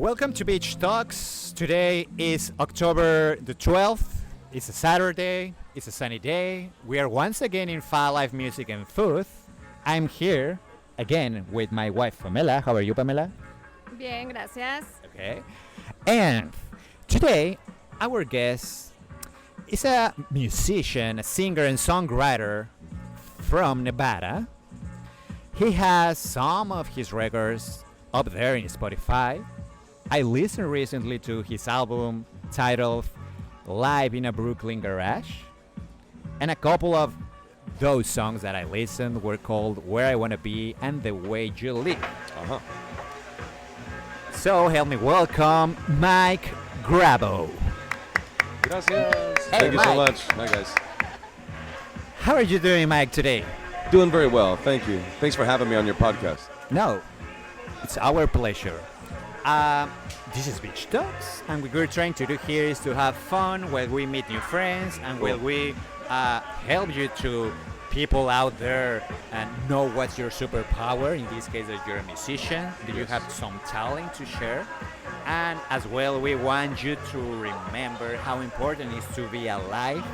Welcome to Beach Talks. Today is October the 12th. It's a Saturday. It's a sunny day. We are once again in Fa Live Music and Food. I'm here again with my wife Pamela. How are you, Pamela? Bien, gracias. Okay. And today our guest is a musician, a singer and songwriter from Nevada. He has some of his records up there in Spotify. I listened recently to his album titled Live in a Brooklyn Garage. And a couple of those songs that I listened were called Where I Wanna Be and The Way You Live. Uh-huh. So help me welcome Mike Grabow. Gracias. Hey, Thank you so Mike. much. Hi, guys. How are you doing, Mike, today? Doing very well. Thank you. Thanks for having me on your podcast. No, it's our pleasure. This is Beach Talks, and what we're trying to do here is to have fun while we meet new friends and while we help you to people out there and know what's your superpower. In this case, that you're a musician, that you have some talent to share. And as well, we want you to remember how important it is to be alive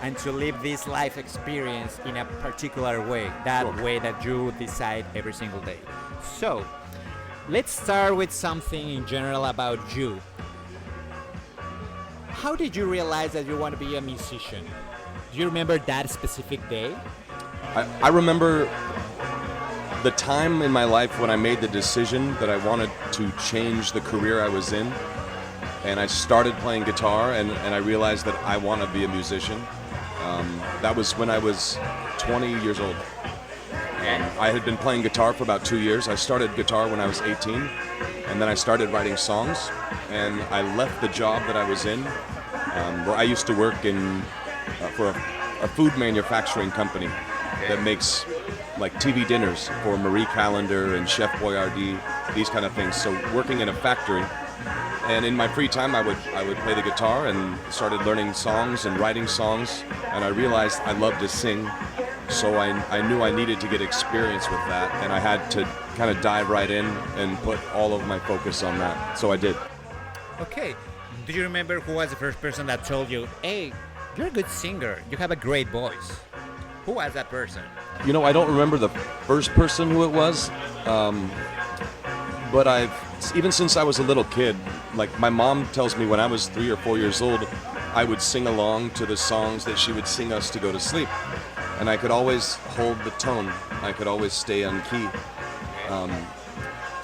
and to live this life experience in a particular way, that way that you decide every single day. So, let's start with something in general about you. How did you realize that you want to be a musician? Do you remember that specific day? I remember the time in my life when I made the decision that I wanted to change the career I was in. And I started playing guitar, and I realized that I want to be a musician. That was when I was 20 years old. I had been playing guitar for about 2 years. I started guitar when I was 18, and then I started writing songs. And I left the job that I was in, where I used to work for a food manufacturing company that makes like TV dinners for Marie Callender and Chef Boyardee, these kind of things. So working in a factory. And in my free time, I would play the guitar and started learning songs and writing songs. And I realized I loved to sing. So I knew I needed to get experience with that, and I had to kind of dive right in and put all of my focus on that. So I did. Okay. Do you remember who was the first person that told you, hey, you're a good singer, you have a great voice? Who was that person? You know, I don't remember the first person who it was, but even since I was a little kid, like my mom tells me when I was 3 or 4 years old, I would sing along to the songs that she would sing us to go to sleep. And I could always hold the tone. I could always stay on key.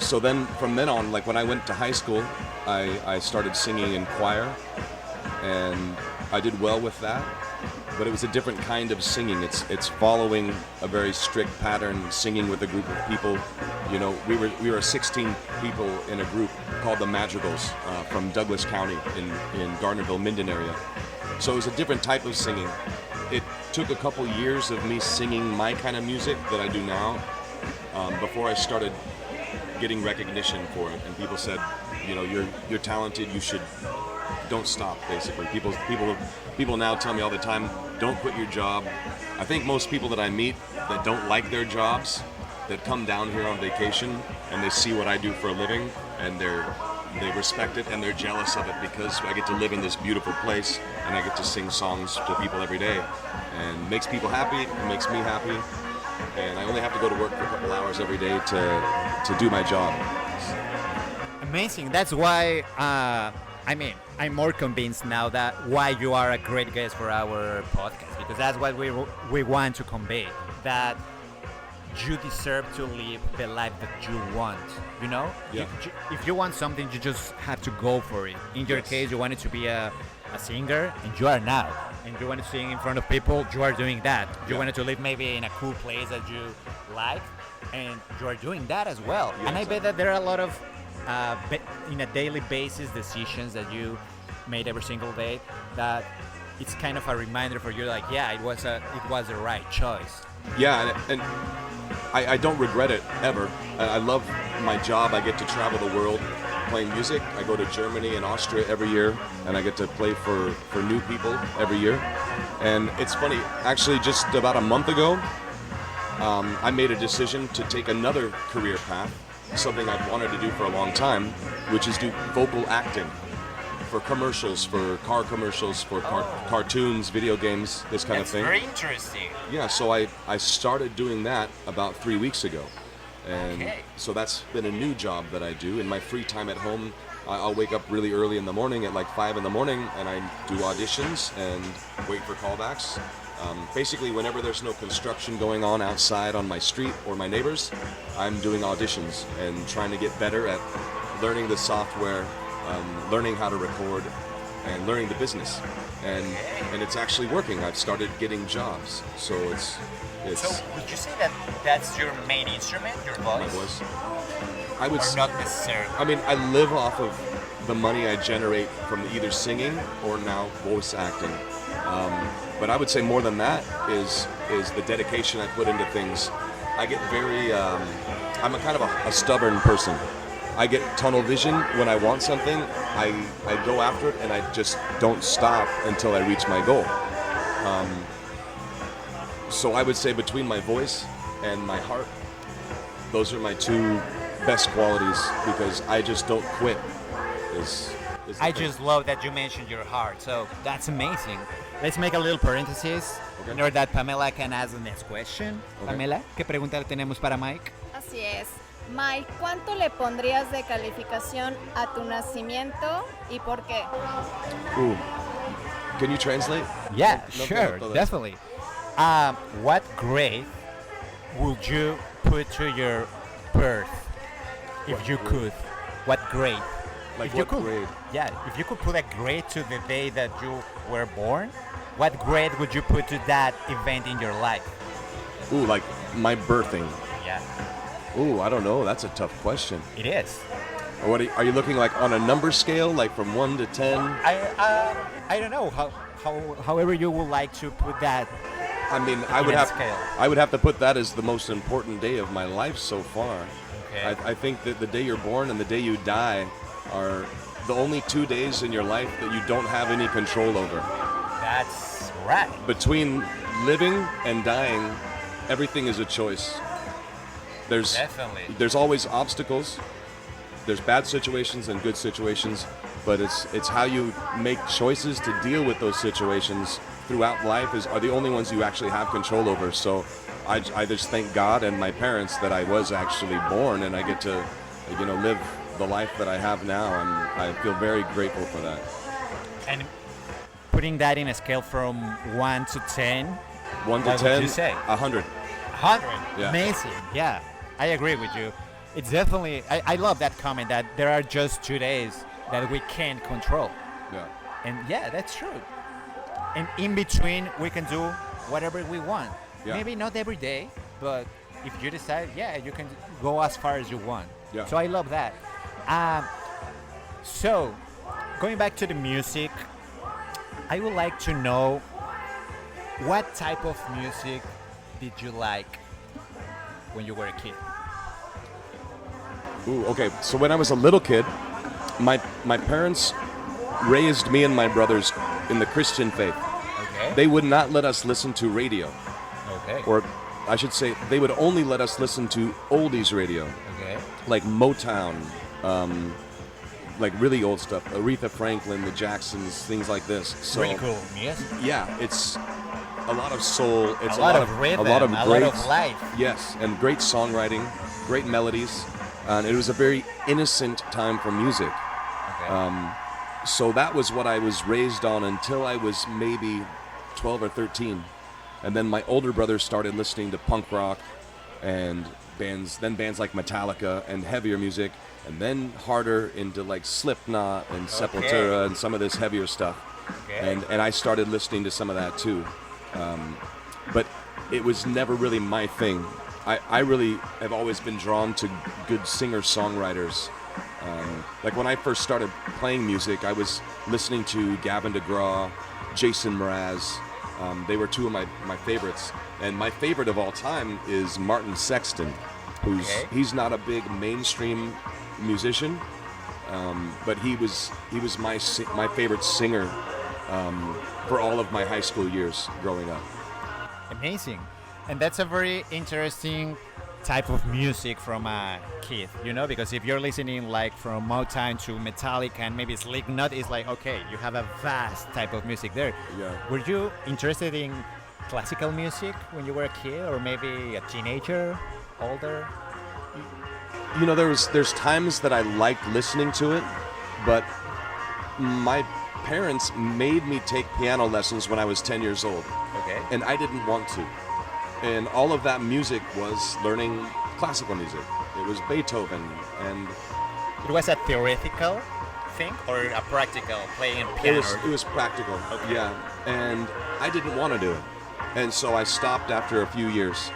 So then, from then on, like when I went to high school, I started singing in choir, and I did well with that. But it was a different kind of singing. It's following a very strict pattern, singing with a group of people. You know, we were 16 people in a group called the Madrigals from Douglas County in Gardnerville, Minden area. So it was a different type of singing. It took a couple years of me singing my kind of music that I do now before I started getting recognition for it. And people said, you know, you're talented. Don't stop. Basically, people now tell me all the time, don't quit your job. I think most people that I meet that don't like their jobs, that come down here on vacation and they see what I do for a living, and they respect it and they're jealous of it because I get to live in this beautiful place and I get to sing songs to people every day, and it makes people happy, it makes me happy, and I only have to go to work for a couple hours every day to do my job. Amazing. That's why, I'm more convinced now that why you are a great guest for our podcast, because that's what we want to convey, that you deserve to live the life that you want, you know? Yeah. If you want something, you just have to go for it. In your case, you wanted to be a singer, and you are now. And you want to sing in front of people, you are doing that. You wanted to live maybe in a cool place that you like, and you are doing that as well. Yeah, and I bet that there are a lot of, in a daily basis, decisions that you made every single day, that it's kind of a reminder for you, like, yeah, it was the right choice. Yeah, and I don't regret it ever. I love my job. I get to travel the world playing music. I go to Germany and Austria every year, and I get to play for new people every year. And it's funny, actually just about a month ago, I made a decision to take another career path, something I've wanted to do for a long time, which is do vocal acting for commercials, for car commercials, for cartoons, video games, this kind of thing. Very interesting. Yeah, so I started doing that about 3 weeks ago. And so that's been a new job that I do. In my free time at home, I'll wake up really early in the morning at like 5 in the morning and I do auditions and wait for callbacks. Basically, whenever there's no construction going on outside on my street or my neighbors, I'm doing auditions and trying to get better at learning the software, learning how to record, and learning the business. And it's actually working. I've started getting jobs. So it's. So would you say that that's your main instrument, your voice? My voice. I would. Or not necessarily. I mean, I live off of the money I generate from either singing or now voice acting. But I would say more than that is the dedication I put into things. I get very. I'm a kind of a stubborn person. I get tunnel vision when I want something. I go after it and I just don't stop until I reach my goal. So I would say between my voice and my heart, those are my two best qualities because I just don't quit. I just love that you mentioned your heart, so that's amazing. Let's make a little parenthesis in order that Pamela can ask the next question. Okay. Pamela, ¿qué pregunta le tenemos para Mike? Así es. Mike, ¿cuánto le pondrías de calificación a tu nacimiento y por qué? Ooh. Can you translate? Yeah, No sure, todo. definitely. What grade would you put to your birth if you could? What grade? Like If you what could, grade? Yeah, if you could put a grade to the day that you were born, what grade would you put to that event in your life? Ooh, like my birthing. Yeah, Ooh, I don't know. That's a tough question. it is. What are you looking like on a number scale, like from 1 to 10? I don't know however you would like to put that. I mean, In a scale. I would have to put that as the most important day of my life so far. Okay. I think that the day you're born and the day you die are the only 2 days in your life that you don't have any control over. That's right. Between living and dying, everything is a choice. Definitely. There's always obstacles. There's bad situations and good situations, but it's how you make choices to deal with those situations throughout life are the only ones you actually have control over. So I just thank God and my parents that I was actually born and I get to, live the life that I have now, and I feel very grateful for that. And putting that in a scale from 1 to 10, 1 to What 10, would you say? 100. 100. Yeah. Amazing. Yeah, I agree with you. It's definitely, I love that comment that there are just 2 days that we can't control. Yeah. And yeah, that's true. And in between, we can do whatever we want. Yeah. Maybe not every day, but if you decide, yeah, you can go as far as you want. Yeah. So I love that. So, going back to the music, I would like to know what type of music did you like when you were a kid? Ooh, okay. So when I was a little kid, my parents raised me and my brothers in the Christian faith. Okay. They would not let us listen to radio, Okay. or I should say, they would only let us listen to oldies radio, Okay. like Motown, like really old stuff, Aretha Franklin, the Jacksons, things like this. So Really cool music. yeah, it's a lot of soul. It's A lot of rhythm, a lot of a great, lot of life. Yes, and great songwriting, great melodies. And it was a very innocent time for music. Okay. So that was what I was raised on until I was maybe 12 or 13. And then my older brother started listening to punk rock and bands like Metallica and heavier music, and then harder into like Slipknot and Sepultura and some of this heavier stuff. Okay. And I started listening to some of that too. But it was never really my thing. I really have always been drawn to good singer-songwriters. Like when I first started playing music, I was listening to Gavin DeGraw, Jason Mraz. They were two of my favorites. And my favorite of all time is Martin Sexton, he's not a big mainstream musician, but he was my favorite singer for all of my high school years growing up. Amazing. And that's a very interesting type of music from a kid, you know, because if you're listening like from Motown to Metallica and maybe Slipknot, it's like, okay, you have a vast type of music there. Yeah. Were you interested in classical music when you were a kid, or maybe a teenager, older? You know, there's times that I liked listening to it, but my parents made me take piano lessons when I was 10 years old. Okay. And I didn't want to. And all of that music was learning classical music. It was Beethoven, and It was a theoretical thing or a practical playing piano? it was practical. Okay. Yeah. And I didn't want to do it. And so I stopped after a few years.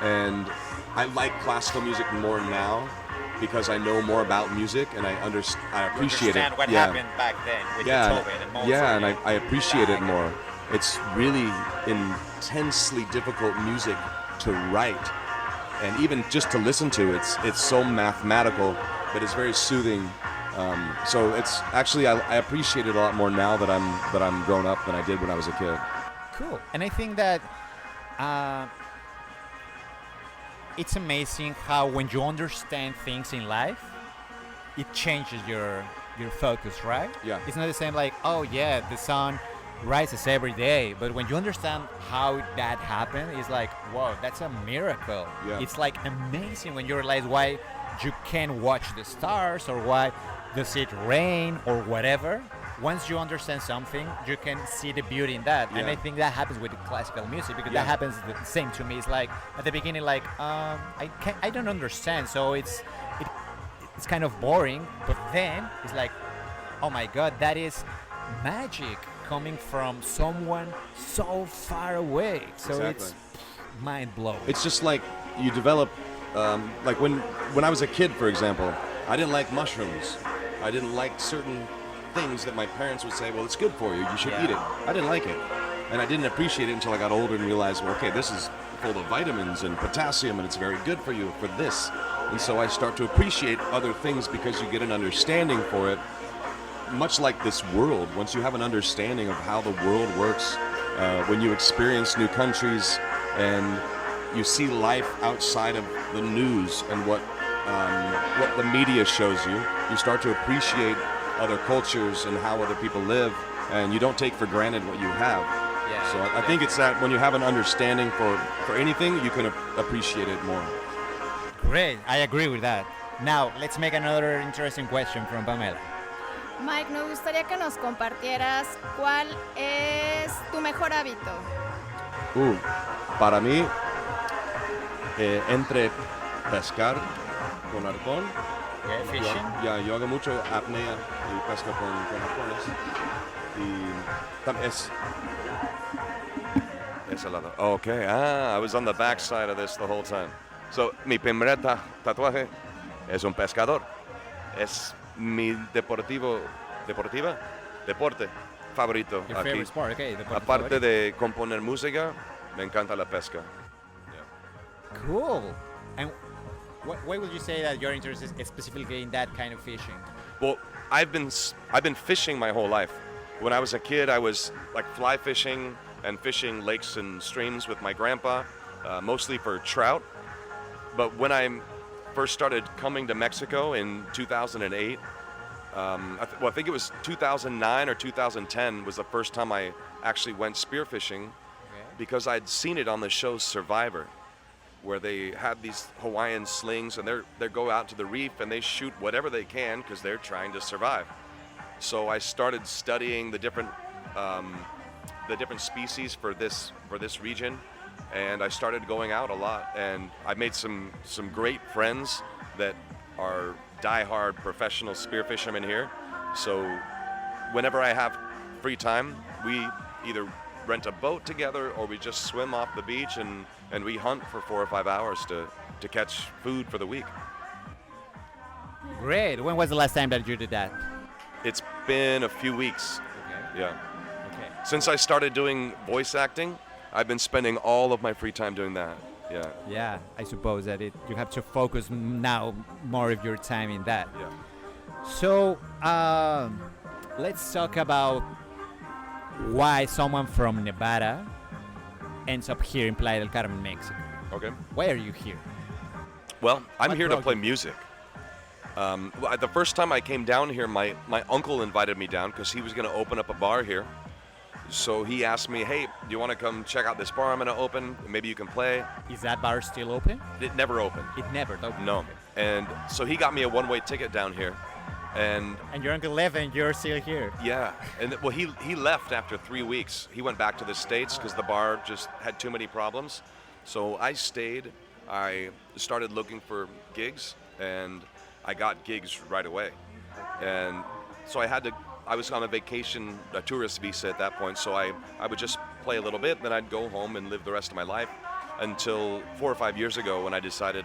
And I like classical music more now because I know more about music and I appreciate understand it. what happened back then with Beethoven and Mozart. Yeah, and I appreciate it Bach. more. It's really intensely difficult music to write, and even just to listen to. It's so mathematical, but it's very soothing. So it's actually I appreciate it a lot more now that I'm grown up than I did when I was a kid. Cool. And I think that it's amazing how when you understand things in life, it changes your focus, right? Yeah. It's not the same like, oh yeah, the sun rises every day, but when you understand how that happened, it's like, whoa, that's a miracle. Yeah. It's like amazing when you realize why you can watch the stars or why does it rain or whatever. Once you understand something, you can see the beauty in that. And Yeah. I think that happens with classical music because Yeah. that happens the same to me. It's like at the beginning, like I don't understand, so it's kind of boring. But then it's like, oh my God, that is magic coming from someone so far away. So Exactly. it's mind blowing. It's just like you develop, like when I was a kid, for example, I didn't like mushrooms. I didn't like certain things that my parents would say, well, it's good for you, you should eat it. I didn't like it. And I didn't appreciate it until I got older and realized, well, okay, this is full of vitamins and potassium and it's very good for you for this. And so I start to appreciate other things because you get an understanding for it. Much like this world, once you have an understanding of how the world works, when you experience new countries and you see life outside of the news and what the media shows you, you start to appreciate other cultures and how other people live, and you don't take for granted what you have. Yeah, So I think it's that when you have an understanding for anything, you can appreciate it more. Great, I agree with that. Now, let's make another interesting question from Pamela. Mike, nos gustaría que nos compartieras cuál es tu mejor hábito. Para mí, entre pescar con arpón, Okay, fishing. yo hago mucho apnea y pesca con arpones. Y es al lado. Okay, I was on the back side of this the whole time. So, mi primer tatuaje es un pescador. Es mi deporte favorito Your aquí. favorite sport, okay. Aparte de componer música, me encanta la pesca. Cool. And why would you say that you're interested specifically in that kind of fishing? Well, I've been fishing my whole life. When I was a kid, I was like fly fishing and fishing lakes and streams with my grandpa, mostly for trout. But when I first started coming to Mexico in 2008, I think it was 2009 or 2010 was the first time I actually went spearfishing, because I'd seen it on the show Survivor, where they had these Hawaiian slings and they go out to the reef and they shoot whatever they can because they're trying to survive. So I started studying the different species for this region, and I started going out a lot, and I made some great friends that are die-hard professional spearfishermen here. So whenever I have free time, we either rent a boat together or we just swim off the beach and we hunt for 4 or 5 hours to catch food for the week. Great. When was the last time that you did that? It's been a few weeks. Okay. Yeah. Okay. Since I started doing voice acting, I've been spending all of my free time doing that. Yeah. Yeah, I suppose that you have to focus now more of your time in that. Yeah. So let's talk about why someone from Nevada ends up here in Playa del Carmen, Mexico. Okay. Why are you here? Well, I'm What here to brought play you? music. The first time I came down here, my uncle invited me down because he was going to open up a bar here. So he asked me, hey, do you want to come check out this bar I'm going to open? Maybe you can play. Is that bar still open? It never opened. It never opened. No. And so he got me a one-way ticket down here. And And your uncle left and you're still here. yeah, and well, he left after 3 weeks. He went back to the States because the bar just had too many problems. So I stayed. I started looking for gigs, and I got gigs right away. And so I was on a vacation, a tourist visa at that point, so I would just play a little bit, then I'd go home and live the rest of my life until 4 or 5 years ago when I decided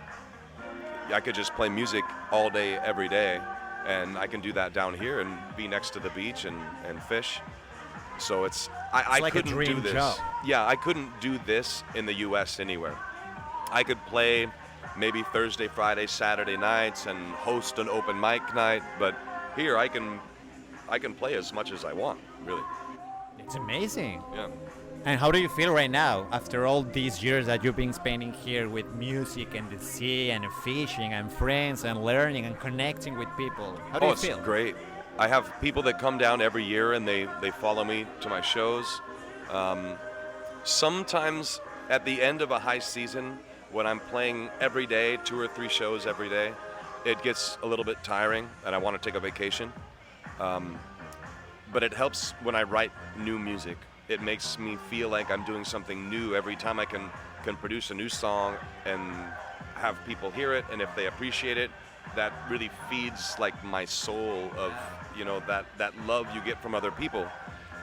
I could just play music all day, every day, and I can do that down here and be next to the beach and fish. So I like a couldn't dream do this. job. Yeah, I couldn't do this in the U.S. anywhere. I could play maybe Thursday, Friday, Saturday nights and host an open mic night, but here I can play as much as I want, really. It's amazing. Yeah. And how do you feel right now after all these years that you've been spending here with music and the sea and fishing and friends and learning and connecting with people? How do you It's feel? great. I have people that come down every year and they follow me to my shows. Sometimes at the end of a high season, when I'm playing every day, 2 or 3 shows every day, it gets a little bit tiring and I want to take a vacation. But it helps when I write new music. It makes me feel like I'm doing something new every time I can produce a new song and have people hear it, and if they appreciate it, that really feeds like my soul of, that love you get from other people.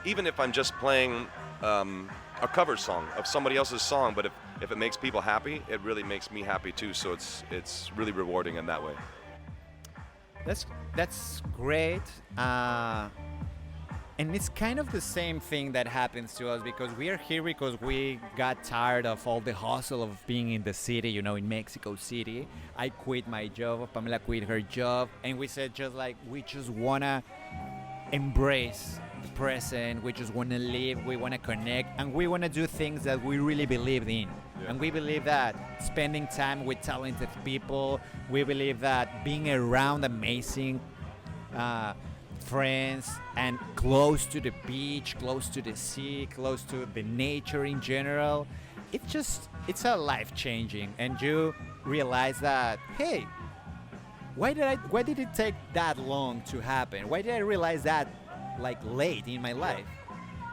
Even if I'm just playing a cover song of somebody else's song, but if it makes people happy, it really makes me happy too, so it's really rewarding in that way. That's great. And it's kind of the same thing that happens to us because we are here because we got tired of all the hustle of being in the city, in Mexico City. I quit my job, Pamela quit her job, and we said we just want to embrace the present, we just want to live, we want to connect, and we want to do things that we really believe in. Yeah. And we believe that spending time with talented people, we believe that being around amazing friends and close to the beach, close to the sea, close to the nature in general, it's a life changing. And you realize that, hey, why did it take that long to happen? Why did I realize that late in my life?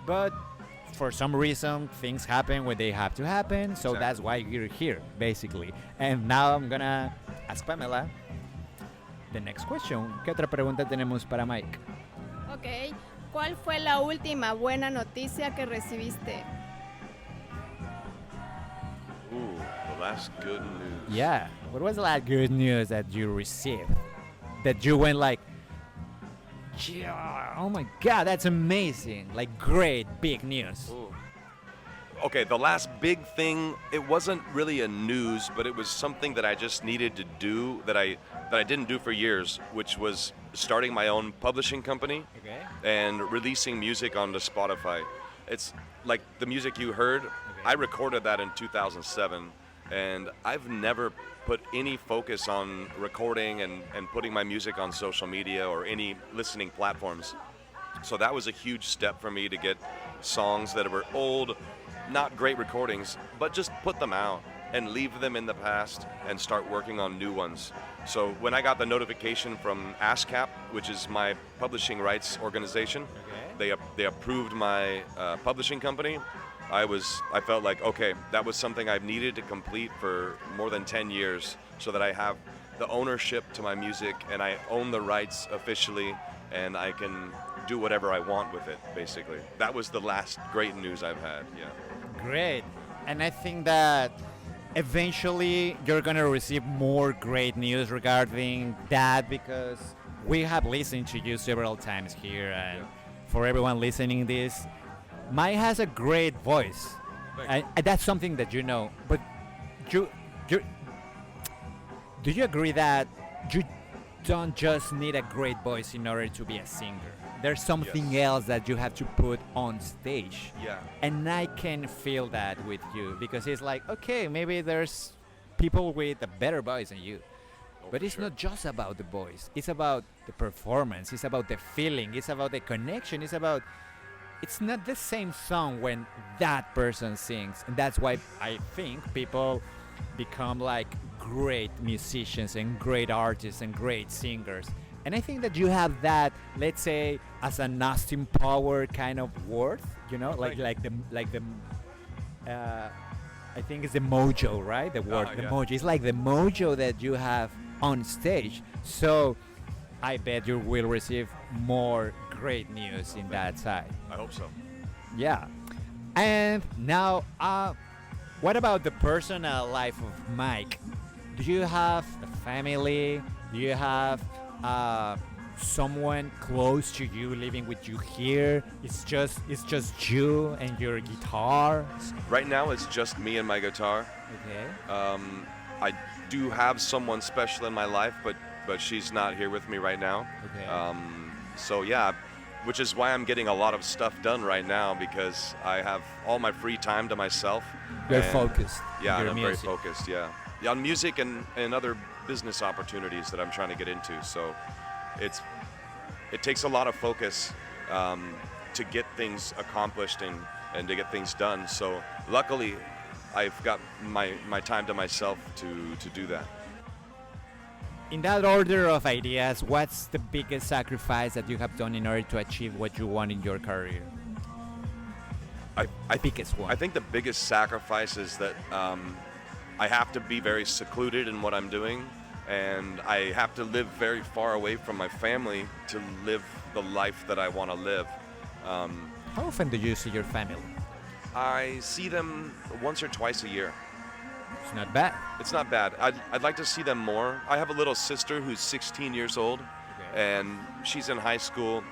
But for some reason things happen when they have to happen, so Exactly. that's why you're here basically. And now I'm gonna ask Pamela the next question. ¿Qué otra pregunta tenemos para Mike? Ok, ¿cuál fue la última buena noticia que recibiste? Ooh, the last good news. Yeah. What was the last good news that you received? That you went yeah, oh my god, that's amazing. Great big news. Ooh. Okay, the last big thing, it wasn't really a news, but it was something that I just needed to do that I didn't do for years, which was starting my own publishing company Okay. and releasing music onto Spotify. It's like the music you heard, I recorded that in 2007, and I've never put any focus on recording and putting my music on social media or any listening platforms. So that was a huge step for me to get songs that were old, not great recordings, but just put them out and leave them in the past and start working on new ones. So when I got the notification from ASCAP, which is my publishing rights organization, they approved my publishing company. I felt like, okay, that was something I've needed to complete for more than 10 years so that I have the ownership to my music and I own the rights officially and I can do whatever I want with it, basically. That was the last great news I've had, yeah. Great. And I think that eventually you're going to receive more great news regarding that because we have listened to you several times here, and for everyone listening this, Mai has a great voice. And that's something that you know. But do you agree that you don't just need a great voice in order to be a singer? There's something Yes. else that you have to put on stage. Yeah. And I can feel that with you because it's like, okay, maybe there's people with a better voice than you. But for it's sure. not just about the voice. It's about the performance. It's about the feeling. It's about the connection. It's not the same song when that person sings. And that's why I think people become like great musicians and great artists and great singers. And I think that you have that, let's say, as an Austin Power kind of worth, like the I think it's the mojo, right? The word, the yeah. mojo. It's like the mojo that you have on stage. So I bet you will receive more great news in that side. I hope so. Yeah. And now, what about the personal life of Mike? Do you have a family? Do you have someone close to you living with you here? It's just you and your guitar. Right now, it's just me and my guitar. Okay. I do have someone special in my life, but she's not here with me right now. Okay. So yeah, which is why I'm getting a lot of stuff done right now, because I have all my free time to myself. You're and- focused. Yeah, on and your I'm very music. focused. Yeah, on music and other business opportunities that I'm trying to get into. So it takes a lot of focus to get things accomplished and to get things done. So luckily, I've got my time to myself to do that. In that order of ideas, what's the biggest sacrifice that you have done in order to achieve what you want in your career? The biggest one. I think the biggest sacrifice is that I have to be very secluded in what I'm doing, and I have to live very far away from my family to live the life that I want to live. How often do you see your family? I see them once or twice a year. It's not bad. It's not bad. I'd like to see them more. I have a little sister who's 16 years old, and she's in high school,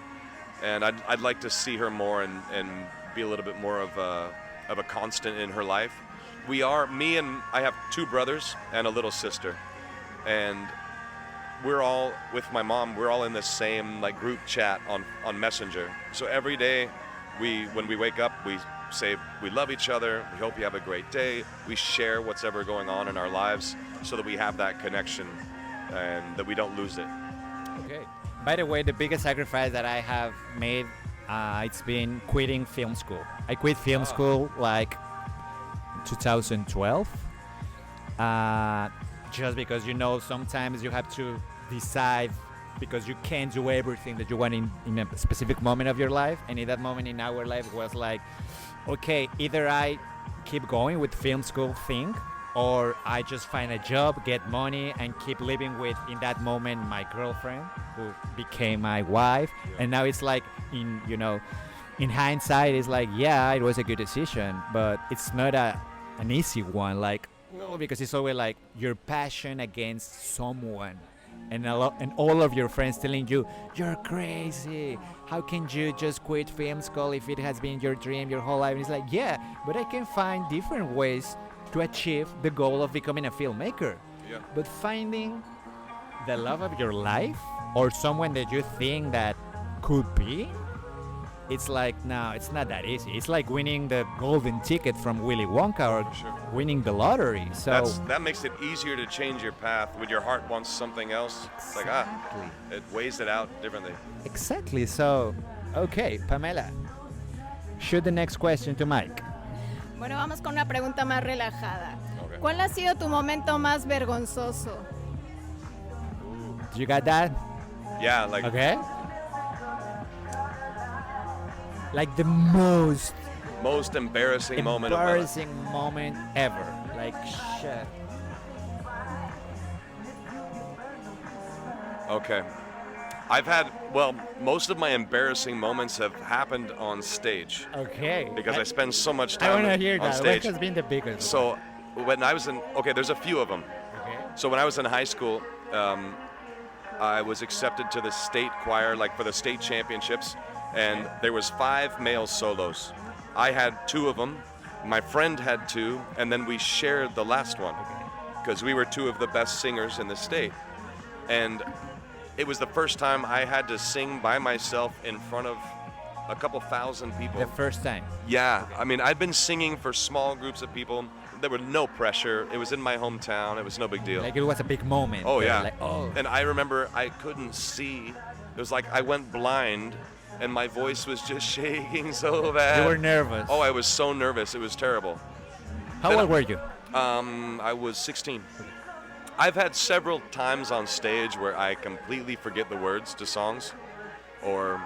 and I'd like to see her more and be a little bit more of a constant in her life. I have two brothers and a little sister, and we're all, with my mom, we're all in the same like group chat on Messenger. So every day when we wake up, we say we love each other, we hope you have a great day, we share what's ever going on in our lives so that we have that connection and that we don't lose it. Okay. By the way, the biggest sacrifice that I have made, it's been quitting film school. I quit film school like 2012. Just because sometimes you have to decide, because you can't do everything that you want in a specific moment of your life. And in that moment in our life was like, okay, either I keep going with film school thing, or I just find a job, get money, and keep living with, in that moment, my girlfriend, who became my wife. And now it's like, in hindsight, it's like, yeah, it was a good decision, but it's not an easy one. Like, because it's always like your passion against someone. And all of your friends telling you, you're crazy. How can you just quit film school if it has been your dream your whole life? And it's like, yeah, but I can find different ways to achieve the goal of becoming a filmmaker. Yeah. But finding the love of your life, or someone that you think that could be, it's like, no, it's not that easy. It's like winning the golden ticket from Willy Wonka, or Sure. winning the lottery. So That makes it easier to change your path when your heart wants something else. It's like, Exactly. it weighs it out differently. Exactly. So, okay, Pamela, shoot the next question to Mike. Bueno, vamos con una pregunta más relajada. Okay. ¿Cuál ha sido tu momento más vergonzoso? You got that? Yeah, like Okay. Like the most most embarrassing moment of my life. embarrassing moment ever. Like, shit. Okay. Most of my embarrassing moments have happened on stage Okay. because I spend so much I time want to hear on that. stage. What has been the biggest? So when I was there's a few of them. Okay. So when I was in high school, I was accepted to the state choir, like for the state championships, and there was 5 male solos. I had 2 of them. My friend had 2, and then we shared the last one because we were 2 of the best singers in the state. And it was the first time I had to sing by myself in front of a couple thousand people. The first time. Yeah, I mean, I'd been singing for small groups of people there was no pressure. It was in my hometown. It was no big deal. Like it was a big moment. Oh, They were yeah. Like, oh. And I remember I couldn't see. It was like I went blind, and my voice was just shaking so bad. You were nervous. Oh, I was so nervous. It was terrible. How then- old were you? I was 16. I've had several times on stage where I completely forget the words to songs, or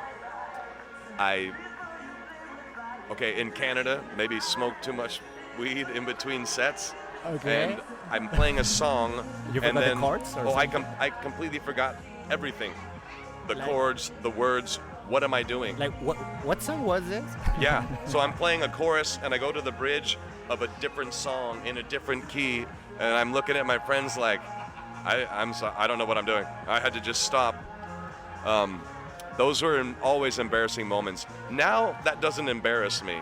in Canada, maybe smoke too much weed in between sets. Okay. And I'm playing a song, You and forgot the then chords or I completely forgot everything, the Like- chords, the words. What am I doing? Like what song was it? Yeah. So I'm playing a chorus, and I go to the bridge of a different song in a different key, and I'm looking at my friends like, I don't know what I'm doing. I had to just stop. Those were always embarrassing moments. Now that doesn't embarrass me.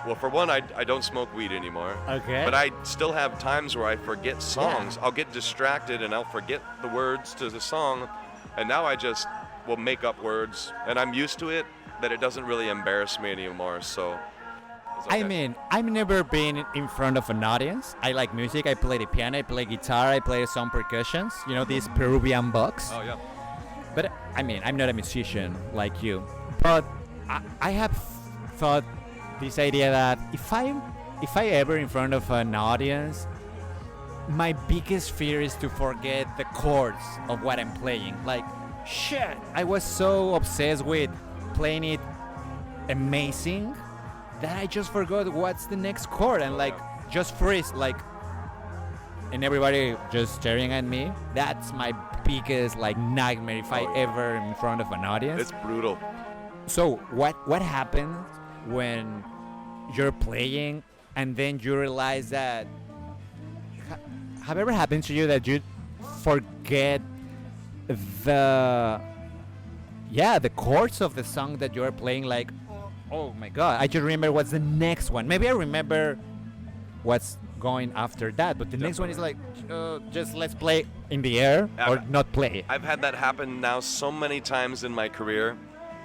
Well, for one, I don't smoke weed anymore. Okay. But I still have times where I forget songs. Yeah. I'll get distracted and I'll forget the words to the song, and now I just will make up words, and I'm used to it that it doesn't really embarrass me anymore. So. It's okay. I mean, I've never been in front of an audience. I like music. I play the piano. I play guitar. I play some percussions. You know, these Peruvian box. Oh yeah. But I mean, I'm not a musician like you. But I have thought this idea that if I ever in front of an audience, my biggest fear is to forget the chords of what I'm playing. Like, shit, I was so obsessed with playing it amazing that I just forgot what's the next chord and like just freeze like, and everybody just staring at me. That's my biggest like nightmare if I ever in front of an audience. It's brutal. So what happens when you're playing and then you realize that have ever happened to you that you forget the chords of the song that you're playing, like, oh my god, I just remember what's the next one. Maybe I remember what's going after that, but the next one is like just let's play in the air or not play. I've had that happen now so many times in my career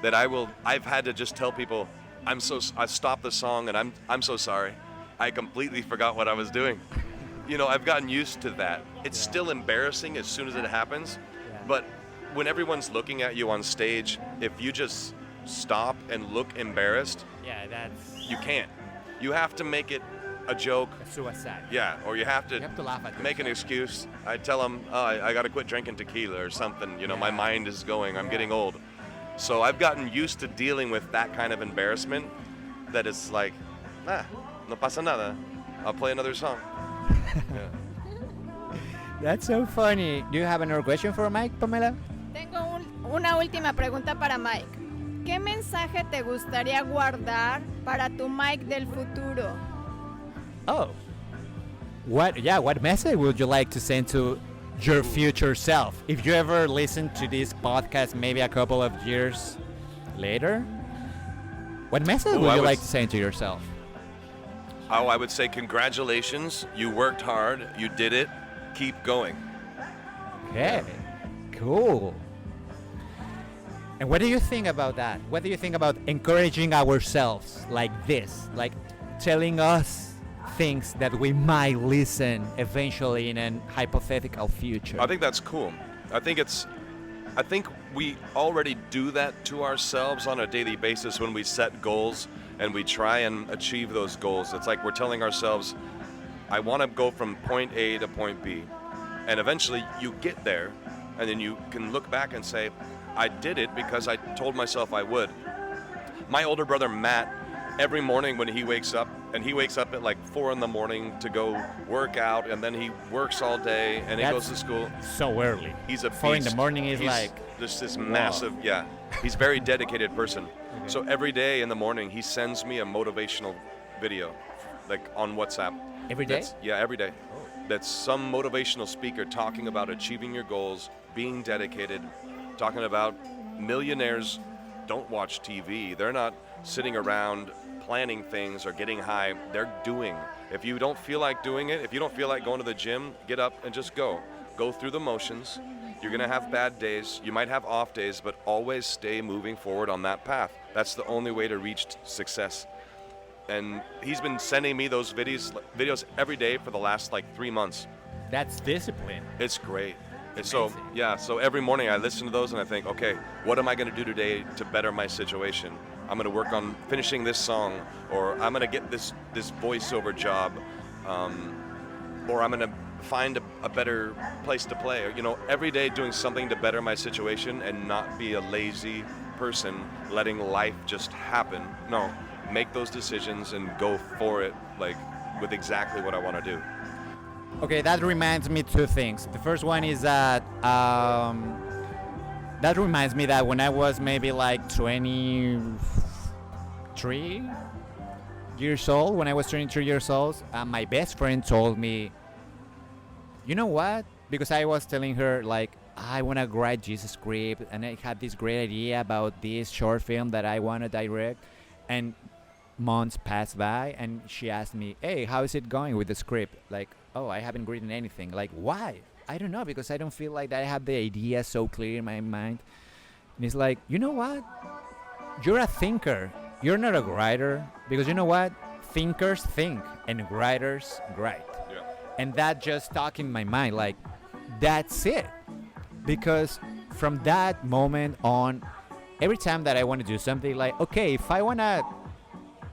that I've had to just tell people I stopped the song and I'm so sorry. I completely forgot what I was doing. You know, I've gotten used to that. It's still embarrassing as soon as it happens, but when everyone's looking at you on stage, if you just stop and look embarrassed, you can't. You have to make it a joke. A suicide. Yeah, or you have to laugh at make an excuse. I tell them, I got to quit drinking tequila or something. You know, my mind is going. I'm getting old. So I've gotten used to dealing with that kind of embarrassment that it's like, no pasa nada. I'll play another song. Yeah. That's so funny. Do you have another question for Mike, Pamela? Tengo una última pregunta para Mike. ¿Qué mensaje te gustaría guardar para tu Mike del futuro? Oh. What message would you like to send to your future self? If you ever listen to this podcast maybe a couple of years later, what message would you like to send to yourself? Oh, I would say congratulations. You worked hard. You did it. Keep going. Okay. Cool. And what do you think about that? What do you think about encouraging ourselves like this? Like telling us things that we might listen eventually in a hypothetical future? I think that's cool. I think we already do that to ourselves on a daily basis when we set goals and we try and achieve those goals. It's like we're telling ourselves, I want to go from point A to point B. And eventually you get there, and then you can look back and say, I did it because I told myself I would. My older brother Matt, every morning when he wakes up, and he wakes up at like 4 a.m. to go work out, and then he works all day, and he goes to school. So early. He's a 4 beast. a.m. is He's like just this massive, he's a very dedicated person. Okay. So every day in the morning, he sends me a motivational video, like on WhatsApp. Every day? Every day. That's some motivational speaker talking about achieving your goals, being dedicated, talking about millionaires don't watch TV. They're not sitting around planning things or getting high. They're doing. If you don't feel like doing it, if you don't feel like going to the gym, get up and just go. Go through the motions. You're going to have bad days. You might have off days, but always stay moving forward on that path. That's the only way to reach success. and he's been sending me those videos every day for the last like 3 months. That's discipline. It's great. It's Amazing. so every morning I listen to those and I think, okay, what am I going to do today to better my situation? I'm going to work on finishing this song, or I'm going to get this voiceover job, or I'm going to find a better place to play. Or, you know, every day doing something to better my situation and not be a lazy person letting life just happen. No, make those decisions and go for it, like with exactly what I want to do. Okay, that reminds me two things. The first one is that that reminds me that when I was maybe like 23 years old, when I was 23 years old, my best friend told me, you know what? Because I was telling her like, I want to write this script, and I had this great idea about this short film that I want to direct, and months passed by, and she asked me, hey, how is it going with the script? Like, oh, I haven't written anything. Like, why? I don't know, because I don't feel like that I have the idea so clear in my mind. And it's like, you know what? You're a thinker. You're not a writer, because you know what? Thinkers think, and writers write. Yeah. And that just stuck in my mind, like, that's it. Because from that moment on, every time that I want to do something, like, okay, if I want to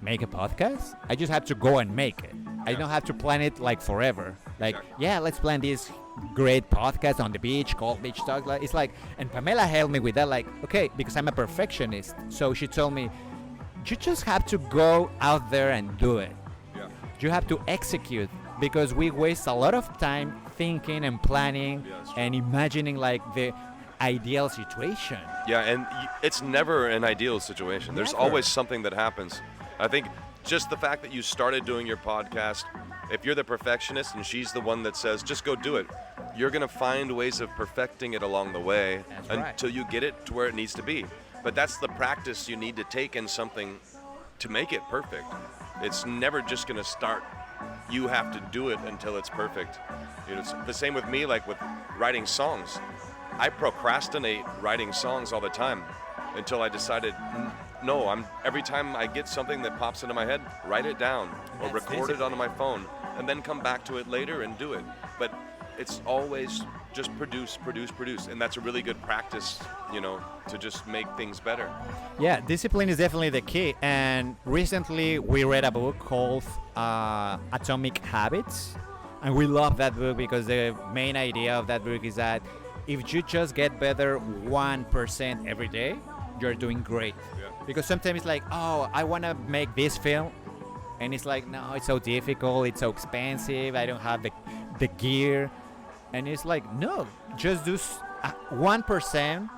make a podcast, I just have to go and make it. I don't have to plan it like forever. Like, Exactly. yeah, let's plan this great podcast on the beach called Beach Talk. Like, it's like, and Pamela helped me with that, like, okay, because I'm a perfectionist. So she told me, you just have to go out there and do it. Yeah. You have to execute, because we waste a lot of time thinking and planning Yeah, that's true. and imagining like the ideal situation. Yeah, and it's never an ideal situation. There's Never. always something that happens. I think just the fact that you started doing your podcast, if you're the perfectionist and she's the one that says, just go do it, you're going to find ways of perfecting it along the way That's right. until you get it to where it needs to be. But that's the practice you need to take in something to make it perfect. It's never just going to start. You have to do it until it's perfect. You know, it's the same with me, like with writing songs. I procrastinate writing songs all the time until I decided, no, every time I get something that pops into my head, write it down or That's record it discipline. onto my phone and then come back to it later and do it. But it's always just produce. And that's a really good practice, you know, to just make things better. Yeah, discipline is definitely the key. And recently we read a book called Atomic Habits. And we love that book because the main idea of that book is that if you just get better 1% every day, you're doing great. Yeah. Because sometimes it's like, oh, I want to make this film. And it's like, no, it's so difficult, it's so expensive, I don't have the gear. And it's like, no, just do 1%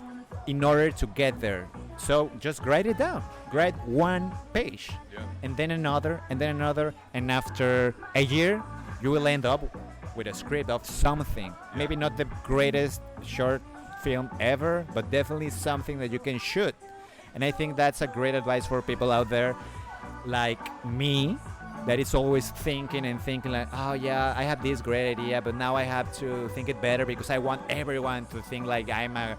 in order to get there. So just write it down. Write one page, Yeah. and then another, and then another. And after a year, you will end up with a script of something. Maybe not the greatest short film ever, but definitely something that you can shoot. And I think that's a great advice for people out there like me, that is always thinking like, oh yeah, I have this great idea, but now I have to think it better because I want everyone to think like I'm a,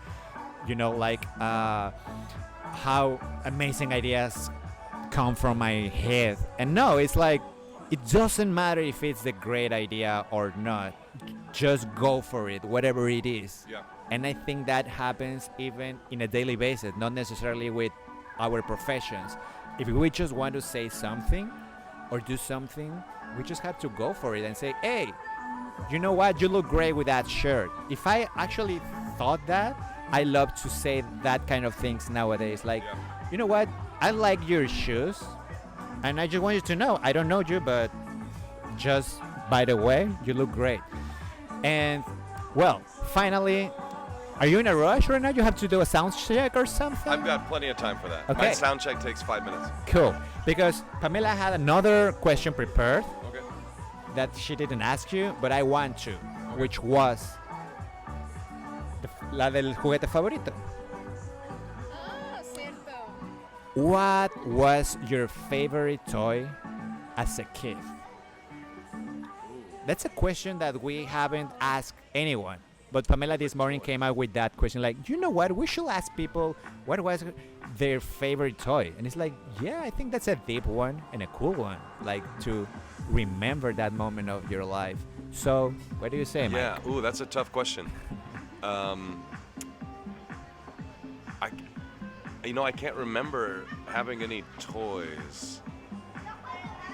you know, like how amazing ideas come from my head. And no, it's like, it doesn't matter if it's the great idea or not. Just go for it, whatever it is. Yeah. And I think that happens even in a daily basis, not necessarily with our professions. If we just want to say something or do something, we just have to go for it and say, hey, you know what? You look great with that shirt. If I actually thought that, I love to say that kind of things nowadays. Like, Yeah. you know what? I like your shoes. And I just want you to know, I don't know you, but just by the way, you look great. And well, finally, are you in a rush right now? You have to do a sound check or something? I've got plenty of time for that. Okay. My sound check takes 5 minutes. Cool. Because Pamela had another question prepared Okay. that she didn't ask you, but I want to, which was la del juguete favorito. Ah, cierto. What was your favorite toy as a kid? That's a question that we haven't asked anyone. But Pamela this morning came out with that question, like, you know what? We should ask people what was their favorite toy, and it's like, yeah, I think that's a deep one and a cool one, like to remember that moment of your life. So, what do you say, Mike? Yeah. Ooh, that's a tough question. I, I can't remember having any toys.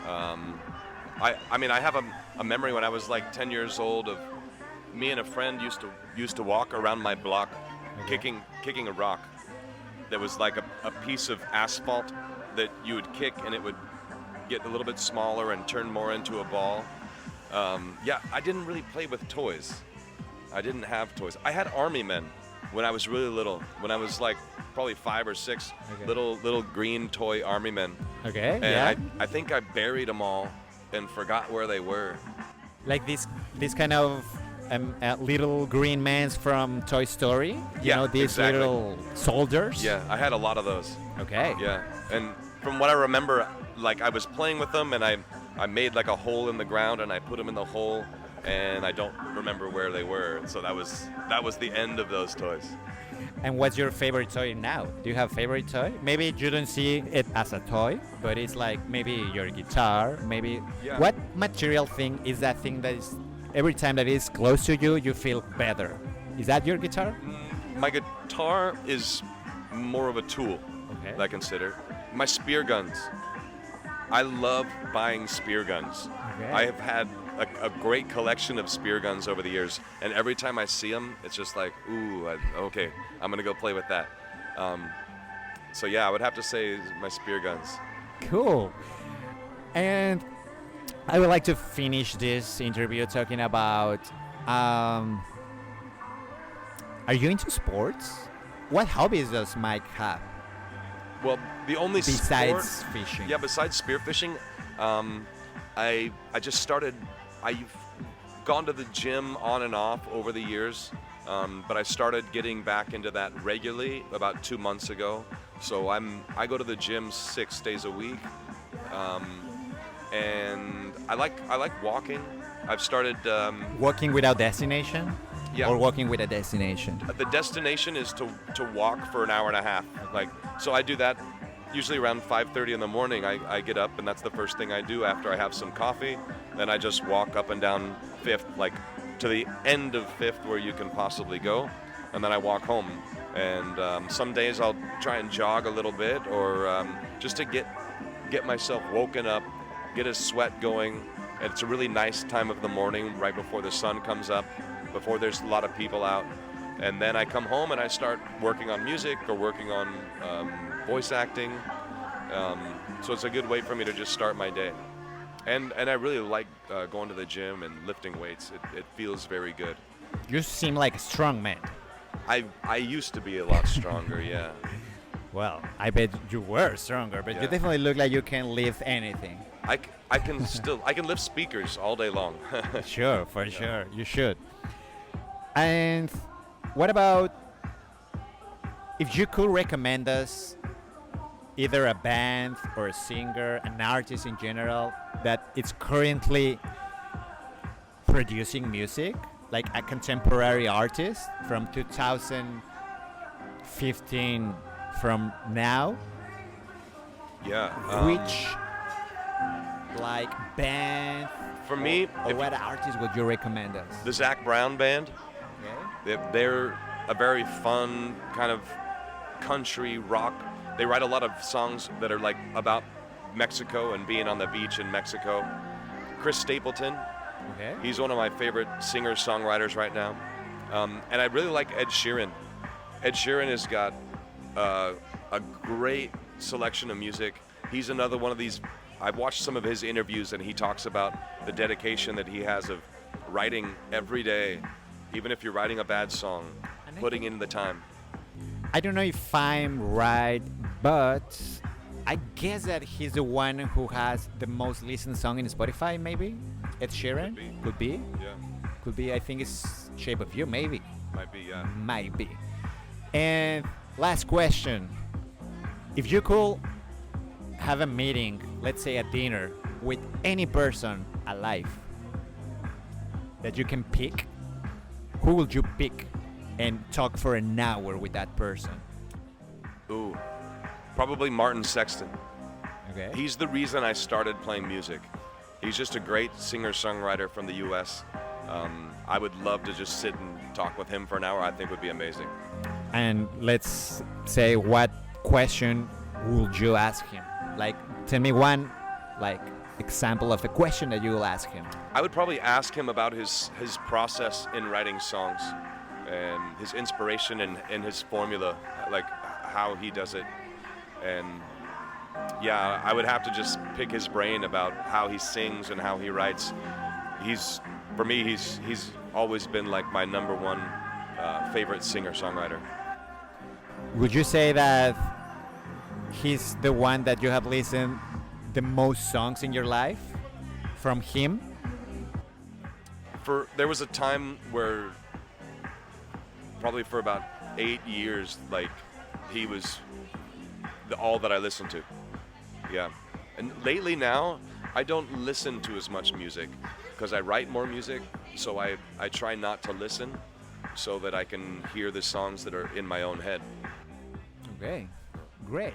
I mean, I have a memory when I was like 10 years old of me and a friend used to walk around my block, kicking a rock. There was like a piece of asphalt that you would kick, and it would get a little bit smaller and turn more into a ball. Yeah, I didn't really play with toys. I didn't have toys. I had army men when I was really little. When I was like probably 5 or 6, little green toy army men. Okay. And Yeah. I think I buried them all and forgot where they were. Like this kind of little green mans from Toy Story. You Yeah, know, these exactly. little soldiers. Yeah, I had a lot of those. Okay. Yeah, and from what I remember, like I was playing with them, and I made like a hole in the ground, and I put them in the hole, and I don't remember where they were. So that was the end of those toys. And what's your favorite toy now? Do you have a favorite toy? Maybe you don't see it as a toy, but it's like maybe your guitar, maybe. Yeah. What material thing is that thing that is every time that it's close to you, you feel better? Is that your guitar? My guitar is more of a tool, Okay. I consider. My spear guns. I love buying spear guns. Okay. I have had a great collection of spear guns over the years, and every time I see them, it's just like, ooh, okay, I'm gonna go play with that. So yeah, I would have to say my spear guns. Cool. And I would like to finish this interview talking about are you into sports? What hobbies does Mike have Well, the only besides sport, fishing? yeah, besides spearfishing, I just started. I've gone to the gym on and off over the years, but I started getting back into that regularly about 2 months ago. So I go to the gym 6 days a week, and I like walking. I've started. Walking without destination? Yeah. Or walking with a destination? The destination is to walk for an hour and a half. Like, so I do that usually around 5:30 in the morning. I get up, and that's the first thing I do after I have some coffee. Then I just walk up and down 5th, like to the end of 5th where you can possibly go, and then I walk home. And some days I'll try and jog a little bit, or just to get myself woken up, get a sweat going. And it's a really nice time of the morning, right before the sun comes up, before there's a lot of people out. And then I come home and I start working on music or working on voice acting. So it's a good way for me to just start my day. And I really like going to the gym and lifting weights. It feels very good. You seem like a strong man. I used to be a lot stronger, yeah. Well, I bet you were stronger, but you Yeah. definitely look like you can lift anything. I can lift speakers all day long. Sure, for sure. You should. And what about if you could recommend us either a band or a singer, an artist in general that is currently producing music, like a contemporary artist from 2015 from now, Yeah. which like band For me, or what artist would you recommend us? the Zach Brown Band, Okay. they're a very fun kind of country rock. They write a lot of songs that are like about Mexico and being on the beach in Mexico. Chris Stapleton, Okay. he's one of my favorite singers-songwriters right now. And I really like Ed Sheeran. Ed Sheeran has got a great selection of music. He's another one of these. I've watched some of his interviews, and he talks about the dedication that he has of writing every day, even if you're writing a bad song, And I putting in the time. I don't know if I'm right, but I guess that he's the one who has the most listened song in Spotify, maybe? Ed Sheeran? Could be. Yeah, Could be. I think it's Shape of You, maybe. might be. Yeah. Might be. And last question. If you could have a meeting, let's say a dinner, with any person alive that you can pick, who would you pick and talk for an hour with that person? Ooh, probably Martin Sexton. Okay. He's the reason I started playing music. He's just a great singer-songwriter from the U.S. I would love to just sit and talk with him for an hour. I think would be amazing. And let's say, what question would you ask him? Like, tell me one, like, example of a question that you will ask him. I would probably ask him about his process in writing songs and his inspiration and his formula, like how he does it. And yeah, I would have to just pick his brain about how he sings and how he writes. For me, he's always been like my number one favorite singer-songwriter. Would you say that he's the one that you have listened the most songs in your life from him? There was a time where, probably for about 8 years, like he was all that I listened to. Yeah. And lately now, I don't listen to as much music because I write more music, so I try not to listen so that I can hear the songs that are in my own head. Okay, great.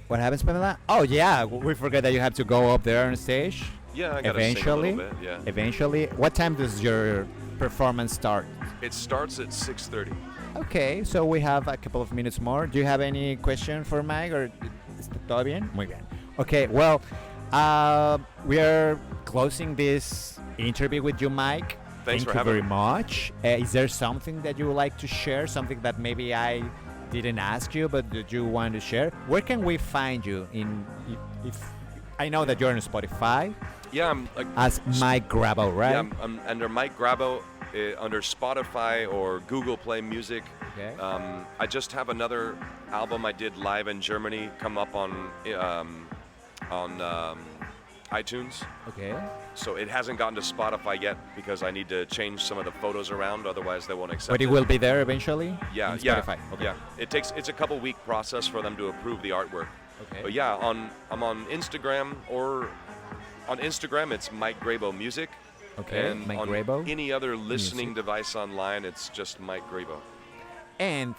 What happens, Pamela? Oh yeah, we forgot that you have to go up there on stage. Yeah, I gotta Eventually. sing a little bit, yeah. Eventually. What time does your performance start? It starts at 6:30. Okay, so we have a couple of minutes more. Do you have any question for Mike, or está todo bien? Muy bien. Okay, well, we are closing this interview with you, Mike. Thanks for Thank you having very me. much. Is there something that you would like to share? Something that maybe I didn't ask you, but that you want to share? Where can we find you? If I know that you're on Spotify Yeah, I'm like as Mike Grabow, right? Yeah, I'm under Mike Grabow, under Spotify or Google Play Music. Okay. I just have another album I did live in Germany come up on iTunes. Okay. So it hasn't gotten to Spotify yet because I need to change some of the photos around, otherwise they won't accept But it will be there eventually? Yeah, in yeah, Spotify. Okay. yeah. It's a couple week process for them to approve the artwork. Okay. But yeah, I'm on Instagram, or on Instagram it's Mike Grabow Music. Okay, And Mike on Grabow any other listening Music. device online, it's just Mike Grabow. And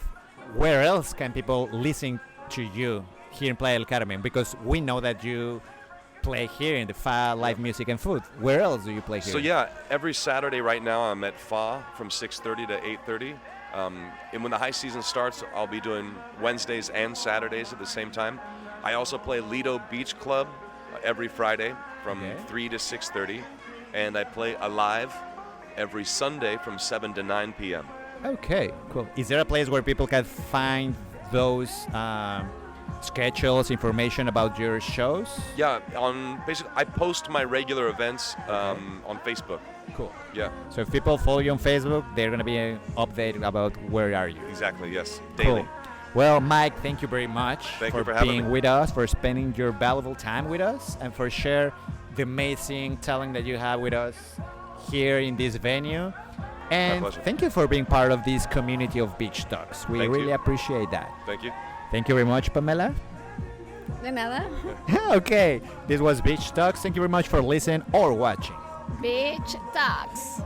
where else can people listen to you here in Playa del Carmen? Because we know that you play here in the FA Live Music and Food. Where else do you play here? So yeah, every Saturday right now I'm at FA from 6:30 to 8:30. And when the high season starts, I'll be doing Wednesdays and Saturdays at the same time. I also play Lido Beach Club every Friday from Okay. 3 to 6:30. And I play Alive every Sunday from 7 to 9 p.m. Okay, cool. Is there a place where people can find those schedules, information about your shows? Yeah, basically I post my regular events on Facebook. Cool. Yeah, So if people follow you on Facebook, they're going to be updated about where are you. exactly, yes, daily. Cool. Well, Mike, thank you very much Thank you for having being me. with us, for spending your valuable time with us, and for share the amazing talent that you have with us here in this venue. And pleasure. thank you for being part of this community of Beach Talks. We Thank really you. appreciate that. Thank you. Thank you very much, Pamela. De nada. Okay, this was Beach Talks. Thank you very much for listening or watching. Beach Talks.